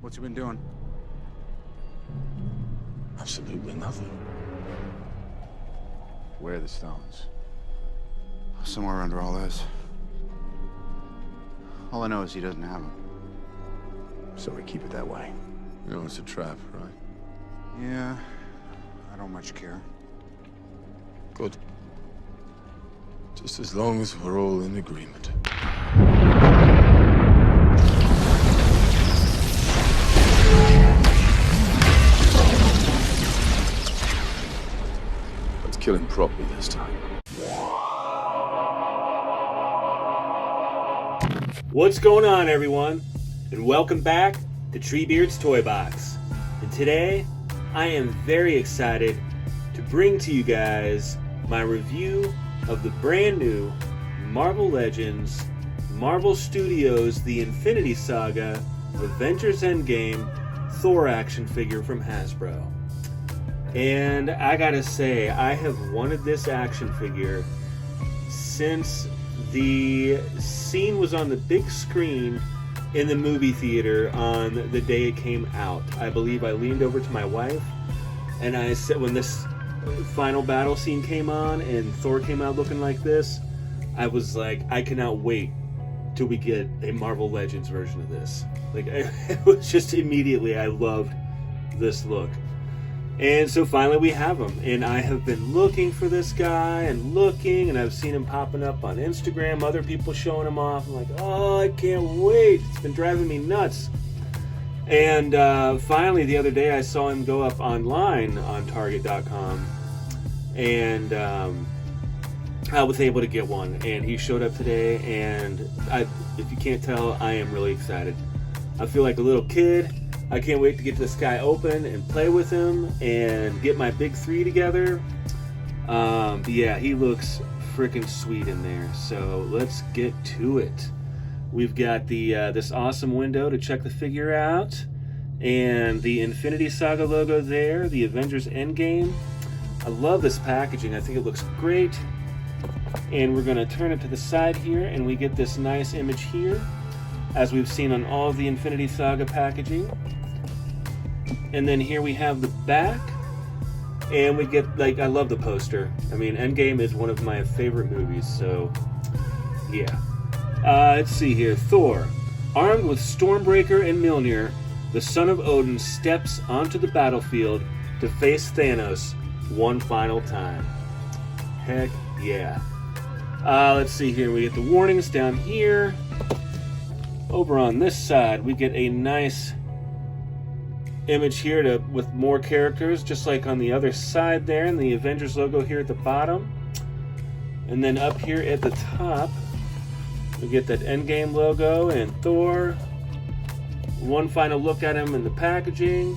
What's he been doing? Absolutely nothing. Where are the stones? Somewhere under all this. All I know is he doesn't have them. So we keep it that way. You know it's a trap, right? Yeah, I don't much care. Good. Just as long as we're all in agreement. Let's kill him properly this time. What's going on, everyone? And welcome back to Treebeard's Toy Box. And today, I am very excited to bring to you guys my review of the brand new Marvel Legends, Marvel Studios The Infinity Saga, Avengers Endgame Thor action figure from Hasbro. And I gotta say, I have wanted this action figure since the scene was on the big screen in the movie theater on the day it came out. I believe I leaned over to my wife and I said, when this final battle scene came on and Thor came out looking like this, I was like, I cannot wait till we get a Marvel Legends version of this. Like, it was just immediately, I loved this look. And so finally we have him, and I have been looking for this guy and looking, and I've seen him popping up on Instagram, other people showing him off. I'm like, oh, I can't wait. It's been driving me nuts. And finally the other day I saw him go up online on Target.com, and I was able to get one, and he showed up today, and if you can't tell, I am really excited. I feel like a little kid. I can't wait to get this guy open and play with him and get my big three together. Yeah, he looks freaking sweet in there. So let's get to it. We've got the this awesome window to check the figure out, and the Infinity Saga logo there, the Avengers Endgame. I love this packaging. I think it looks great. And we're going to turn it to the side here, and we get this nice image here, as we've seen on all of the Infinity Saga packaging. And then here we have the back, and we get, like, I love the poster. I mean, Endgame is one of my favorite movies, so yeah. Let's see here. Thor, armed with Stormbreaker and Mjolnir, the son of Odin steps onto the battlefield to face Thanos one final time. Heck yeah. Let's see here. We get the warnings down here. Over on this side, we get a nice image here with more characters, just like on the other side there, and the Avengers logo here at the bottom. And then up here at the top, we get that Endgame logo and Thor. One final look at him in the packaging.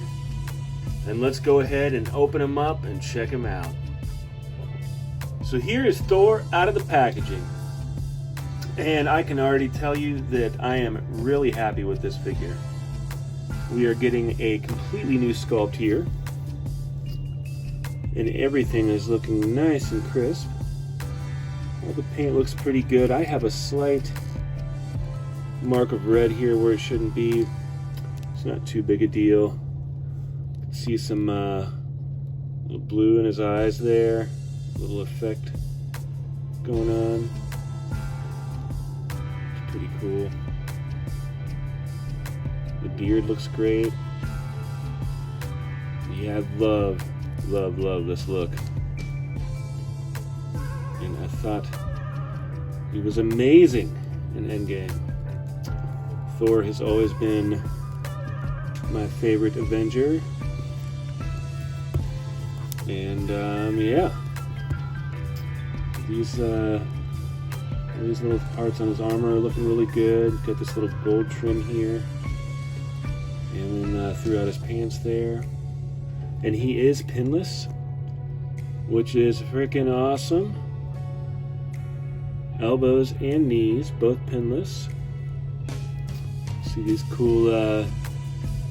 And let's go ahead and open him up and check him out. So here is Thor out of the packaging. And I can already tell you that I am really happy with this figure. We are getting a completely new sculpt here. And everything is looking nice and crisp. All the paint looks pretty good. I have a slight mark of red here where it shouldn't be. It's not too big a deal. See some little blue in his eyes there. A little effect going on. It's pretty cool. The beard looks great. Yeah, I love this look. And I thought he was amazing in Endgame. Thor has always been my favorite Avenger. And yeah. These little parts on his armor are looking really good. Got this little gold trim here. And then throughout his pants there. And he is pinless, which is freaking awesome. Elbows and knees, both pinless. See these cool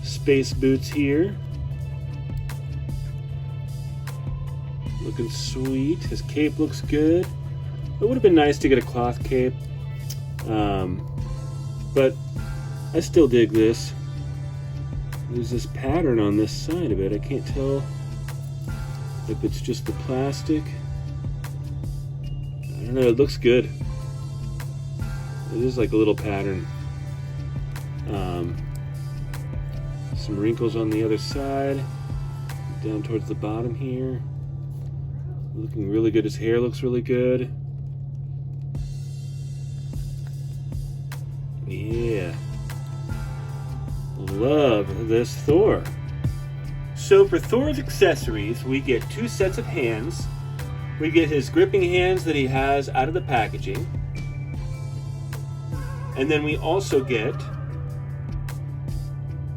space boots here. Looking sweet. His cape looks good. It would have been nice to get a cloth cape. But I still dig this. There's this pattern on this side of it. I can't tell if it's just the plastic. I don't know, it looks good. It is like a little pattern. Some wrinkles on the other side, down towards the bottom here. Looking really good. His hair looks really good. Yeah. Love this Thor. So for Thor's accessories, we get 2 sets of hands. We get his gripping hands that he has out of the packaging. And then we also get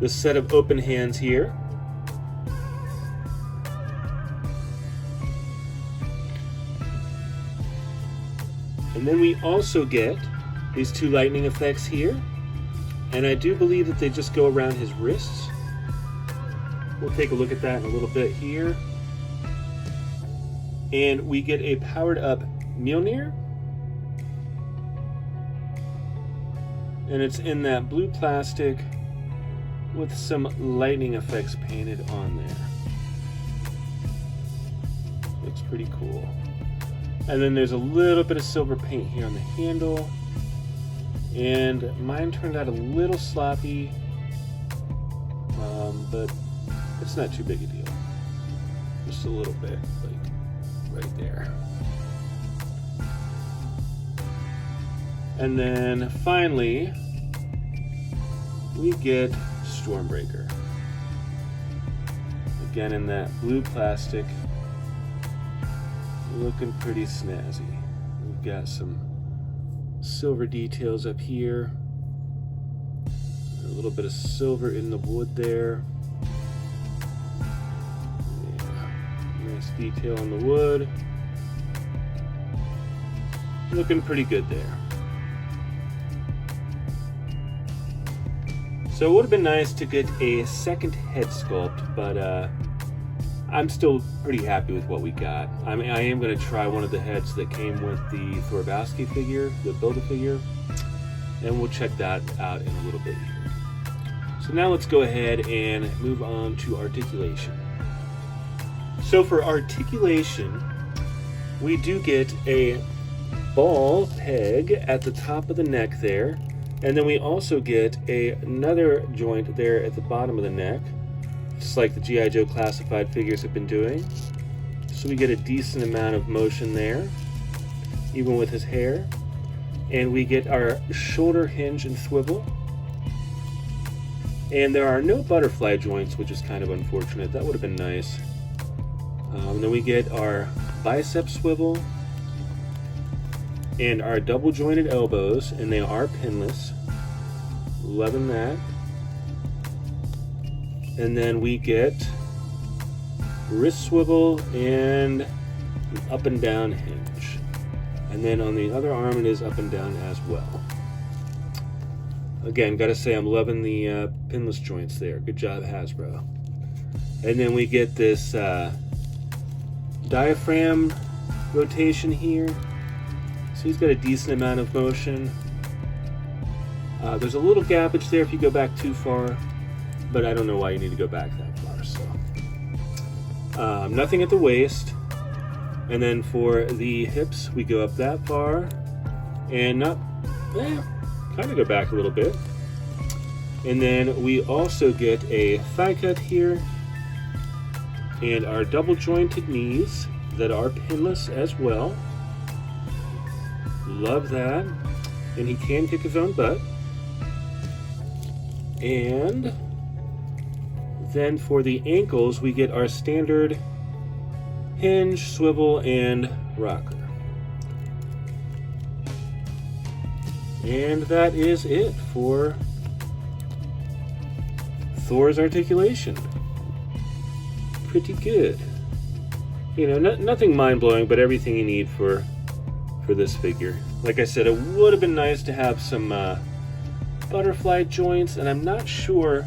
the set of open hands here. And then we also get these 2 lightning effects here. And I do believe that they just go around his wrists. We'll take a look at that in a little bit here. And we get a powered up Mjolnir. And it's in that blue plastic with some lightning effects painted on there. Looks pretty cool. And then there's a little bit of silver paint here on the handle. And mine turned out a little sloppy, but it's not too big a deal. Just a little bit, like right there. And then finally, we get Stormbreaker. Again in that blue plastic, looking pretty snazzy. We've got some silver details up here, a little bit of silver in the wood there. Yeah, nice detail on the wood. Looking pretty good there. So it would have been nice to get a second head sculpt, but I'm still pretty happy with what we got. I mean, I am going to try one of the heads that came with the Thor figure, the Build-A-Figure, and we'll check that out in a little bit here. So now let's go ahead and move on to Articulation. So for Articulation, we do get a ball peg at the top of the neck there, and then we also get another joint there at the bottom of the neck, just like the G.I. Joe classified figures have been doing. So we get a decent amount of motion there, even with his hair. And we get our shoulder hinge and swivel. And there are no butterfly joints, which is kind of unfortunate. That would have been nice. Then we get our bicep swivel and our double jointed elbows, and they are pinless. Loving that. And then we get wrist swivel and an up and down hinge. And then on the other arm it is up and down as well. Again, gotta say I'm loving the pinless joints there. Good job, Hasbro. And then we get this diaphragm rotation here. So he's got a decent amount of motion. There's a little gappage there if you go back too far, but I don't know why you need to go back that far. So nothing at the waist. And then for the hips, we go up that far and kind of go back a little bit. And then we also get a thigh cut here and our double jointed knees that are pinless as well. Love that. And he can kick his own butt. And then for the ankles, we get our standard hinge, swivel, and rocker. And that is it for Thor's Articulation. Pretty good. You know, nothing mind-blowing, but everything you need for this figure. Like I said, it would have been nice to have some butterfly joints, and I'm not sure.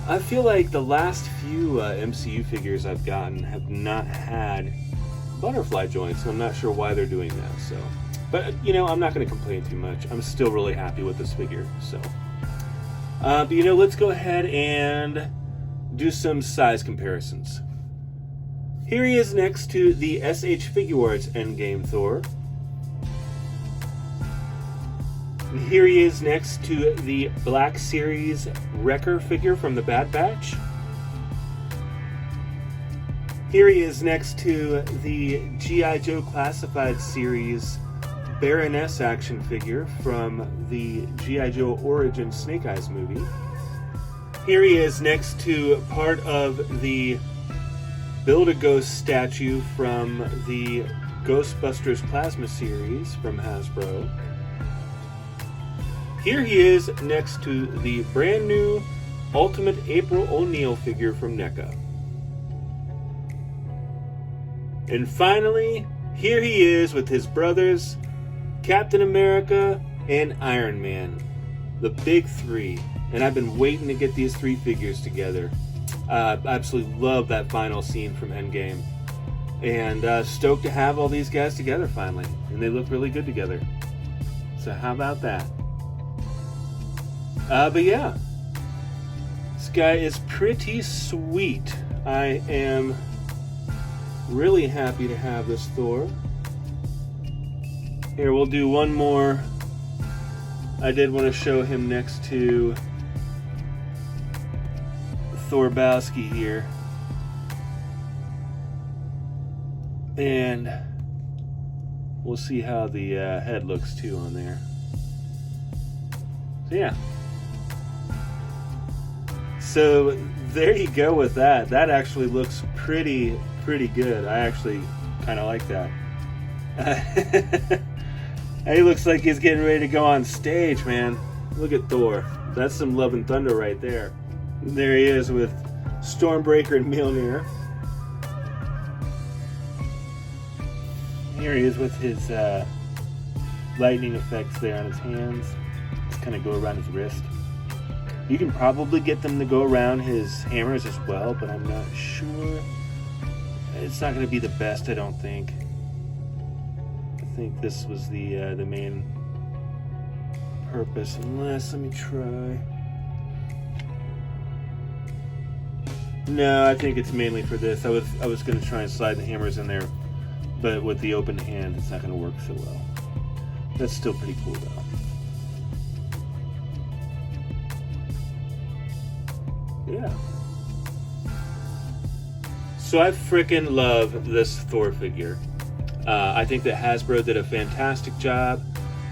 I feel like the last few MCU figures I've gotten have not had butterfly joints, so I'm not sure why they're doing that. So, but you know, I'm not going to complain too much. I'm still really happy with this figure. So, But you know, let's go ahead and do some size comparisons. Here he is next to the SH Figuarts Endgame Thor. And here he is next to the Black Series Wrecker figure from the Bad Batch. Here he is next to the G.I. Joe Classified Series Baroness action figure from the G.I. Joe Origins Snake Eyes movie. Here he is next to part of the Build-A-Ghost statue from the Ghostbusters Plasma series from Hasbro. Here he is next to the brand new Ultimate April O'Neil figure from NECA. And finally, here he is with his brothers, Captain America and Iron Man, the big three. And I've been waiting to get these three figures together. I absolutely love that final scene from Endgame. And stoked to have all these guys together finally. And they look really good together. So how about that? But yeah, this guy is pretty sweet. I am really happy to have this Thor. Here, we'll do one more. I did want to show him next to Thorbowski here. And we'll see how the head looks too on there. So yeah. So there you go with that. That actually looks pretty good. I actually kind of like that. He looks like he's getting ready to go on stage, man. Look at Thor. That's some love and thunder right there. There he is with Stormbreaker and Mjolnir. Here he is with his lightning effects there on his hands. Just kind of go around his wrist. You can probably get them to go around his hammers as well, but I'm not sure. It's not going to be the best, I don't think. I think this was the main purpose. Unless, let me try. No, I think it's mainly for this. I was going to try and slide the hammers in there, but with the open hand, it's not going to work so well. That's still pretty cool, though. Yeah. So I freaking love this Thor figure. I think that Hasbro did a fantastic job.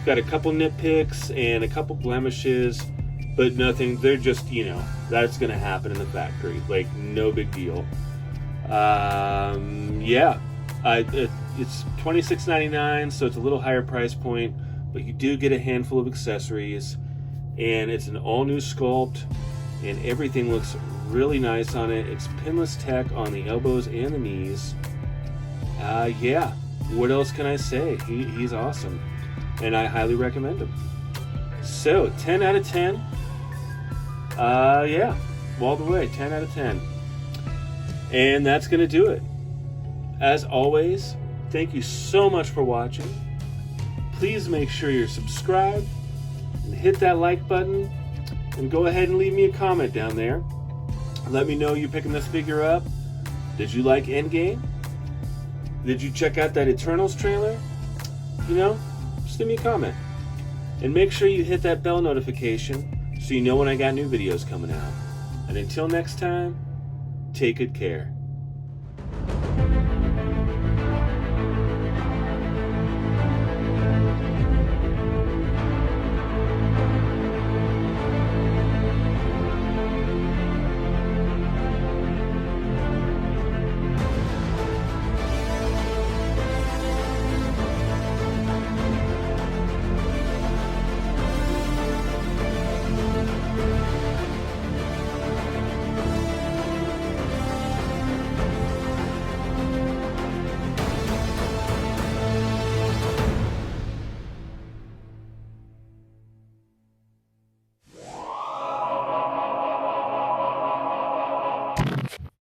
Got a couple nitpicks and a couple blemishes, but nothing. They're just, you know, that's going to happen in the factory. Like, no big deal. Yeah. It's $26.99, so it's a little higher price point, but you do get a handful of accessories, and it's an all-new sculpt, and everything looks really nice on it. It's pinless tech on the elbows and the knees. Yeah, what else can I say? He's awesome, and I highly recommend him. So, 10 out of 10. Yeah, all the way, 10 out of 10. And that's going to do it. As always, thank you so much for watching. Please make sure you're subscribed and hit that like button, and go ahead and leave me a comment down there. Let me know you picking this figure up. Did you like Endgame? Did you check out that Eternals trailer? You know, just leave me a comment. And make sure you hit that bell notification so you know when I got new videos coming out. And until next time, take good care.